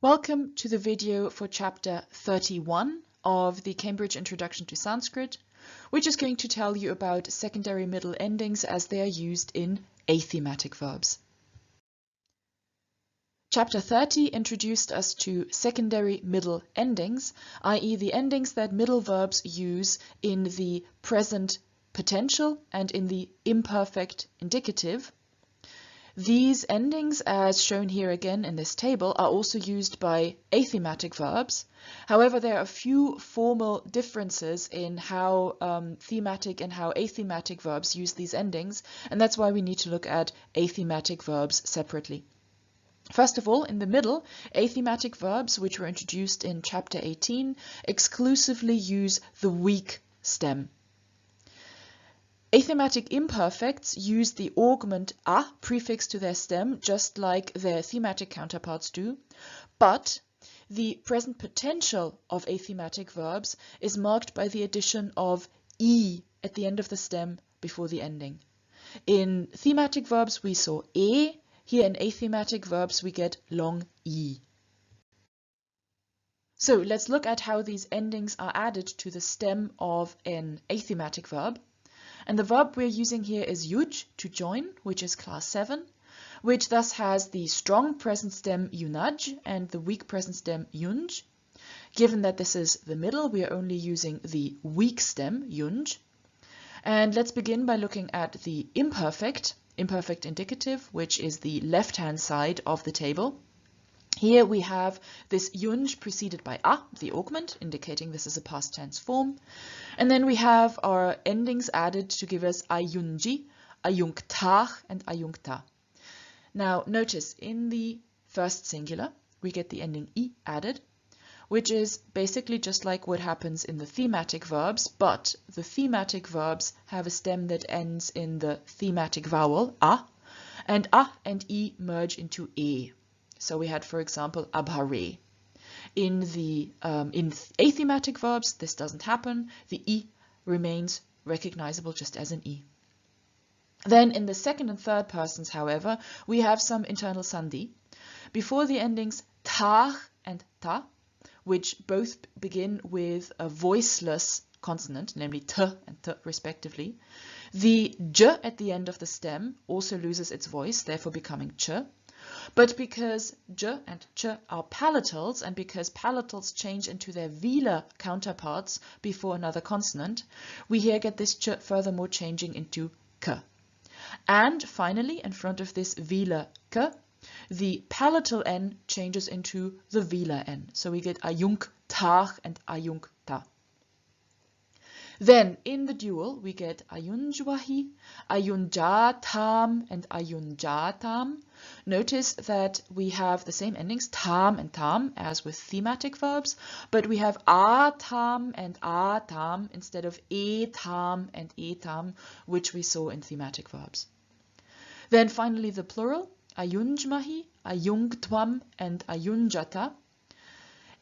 Welcome to the video for chapter 31 of the Cambridge Introduction to Sanskrit, which is going to tell you about secondary middle endings as they are used in athematic verbs. Chapter 30 introduced us to secondary middle endings, i.e. the endings that middle verbs use in the present potential and in the imperfect indicative. These endings, as shown here again in this table, are also used by athematic verbs. However, there are a few formal differences in how thematic and how athematic verbs use these endings, and that's why we need to look at athematic verbs separately. First of all, in the middle, athematic verbs, which were introduced in chapter 18, exclusively use the weak stem. Athematic imperfects use the augment a prefix to their stem, just like their thematic counterparts do, but the present potential of athematic verbs is marked by the addition of e at the end of the stem before the ending. In thematic verbs we saw e, here in athematic verbs we get long e. So let's look at how these endings are added to the stem of an athematic verb. And the verb we're using here is yuj, to join, which is class 7, which thus has the strong present stem yunaj and the weak present stem yunj. Given that this is the middle, we are only using the weak stem yunj. And let's begin by looking at the imperfect indicative, which is the left-hand side of the table. Here we have this yunj preceded by a, the augment, indicating this is a past tense form. And then we have our endings added to give us ayunji, ayungtach, and ayungta. Now notice in the first singular we get the ending I added, which is basically just like what happens in the thematic verbs, but the thematic verbs have a stem that ends in the thematic vowel a and I merge into e. So we had, for example, abhare. In athematic verbs, this doesn't happen. The I remains recognizable just as an I. Then in the second and third persons, however, we have some internal sandhi. Before the endings ta and ta, which both begin with a voiceless consonant, namely t and t respectively, the j at the end of the stem also loses its voice, therefore becoming ch. But because j and ch are palatals, and because palatals change into their velar counterparts before another consonant, we here get this ch furthermore changing into k. And finally, in front of this velar k, the palatal n changes into the velar n. So we get ayungtach and ayungta. Then in the dual we get ayunjwahi, ayunjatam, and ayunjatam. Notice that we have the same endings tam and tam as with thematic verbs, but we have atam and atam instead of etam and etam, which we saw in thematic verbs. Then finally the plural, ayunjmahi, ayungtwam, and ayunjata.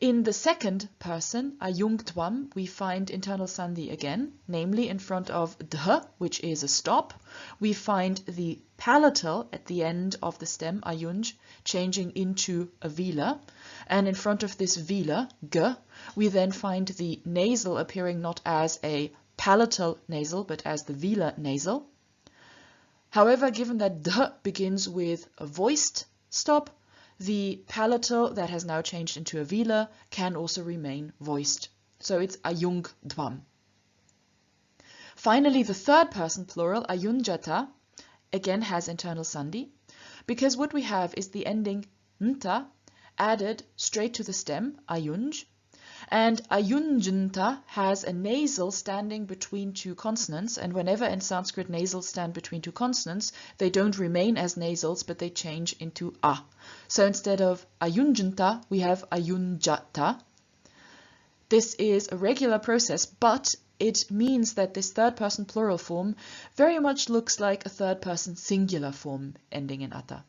In the second person, ayungtwam, we find internal sandhi again, namely in front of dh, which is a stop. We find the palatal at the end of the stem, ayunj, changing into a velar. And in front of this velar, g, we then find the nasal appearing not as a palatal nasal, but as the velar nasal. However, given that dh begins with a voiced stop, the palatal that has now changed into a velar can also remain voiced. So it's ayungdvam. Finally, the third person plural, ayunjata, again has internal sandhi, because what we have is the ending nta added straight to the stem, ayunj, and ayunjnta has a nasal standing between two consonants, and whenever in Sanskrit nasals stand between two consonants, they don't remain as nasals, but they change into a. So instead of ayunjnta, we have ayunjata. This is a regular process, but it means that this third person plural form very much looks like a third person singular form ending in ata.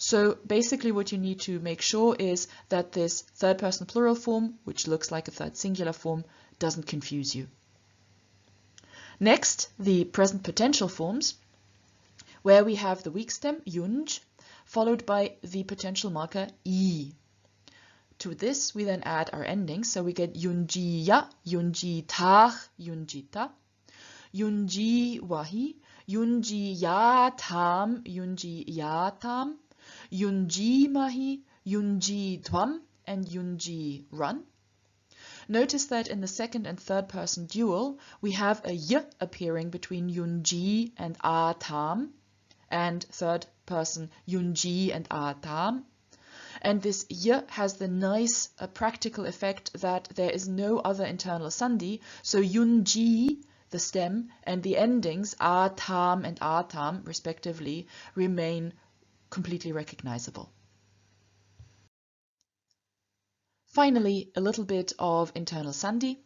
So basically what you need to make sure is that this third person plural form, which looks like a third singular form, doesn't confuse you. Next, the present potential forms, where we have the weak stem, yunj, followed by the potential marker, i. To this, we then add our endings, so we get yunjiya, yunjitah, yunjita, yunjiwahi, yunjiyatam, yunjiyatam, yunjimahi, yunjidwam, and yunjirun. Notice that in the second and third person dual, we have a y appearing between yunji and atam, and third person yunji and atam. And this y has the nice practical effect that there is no other internal sandhi, so yunji, the stem, and the endings atam and atam, respectively, remain completely recognizable. Finally, a little bit of internal sandhi.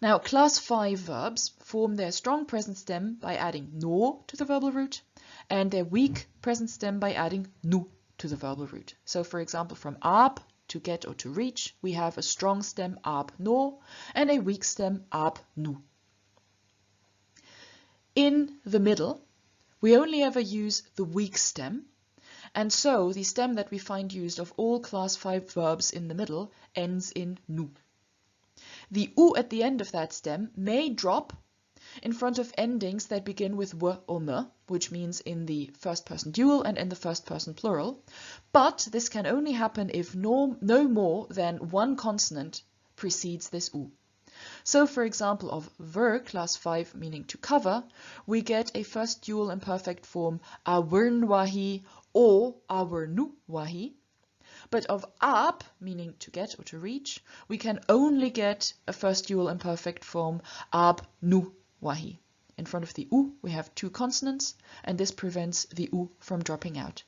Now, class 5 verbs form their strong present stem by adding no to the verbal root, and their weak present stem by adding nu to the verbal root. So, for example, from ab, to get or to reach, we have a strong stem ab no and a weak stem ab nu. In the middle, we only ever use the weak stem, and so the stem that we find used of all class 5 verbs in the middle ends in nu. The u at the end of that stem may drop in front of endings that begin with w or m, which means in the first person dual and in the first person plural, but this can only happen if no more than one consonant precedes this u. So, for example, of ver, class 5, meaning to cover, we get a first dual imperfect form awurnwahi or awurnuwahi. But of ab, meaning to get or to reach, we can only get a first dual imperfect form abnuwahi. In front of the u, we have two consonants, and this prevents the u from dropping out.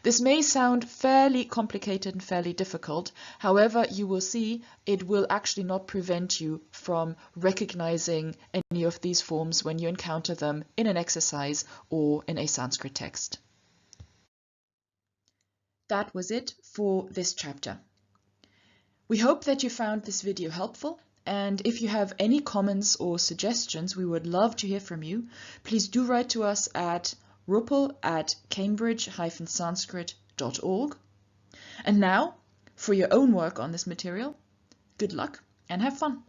This may sound fairly complicated and fairly difficult. However, you will see it will actually not prevent you from recognizing any of these forms when you encounter them in an exercise or in a Sanskrit text. That was it for this chapter. We hope that you found this video helpful, and if you have any comments or suggestions, we would love to hear from you. Please do write to us at rupal@cambridge-sanskrit.org. And now, for your own work on this material, good luck and have fun!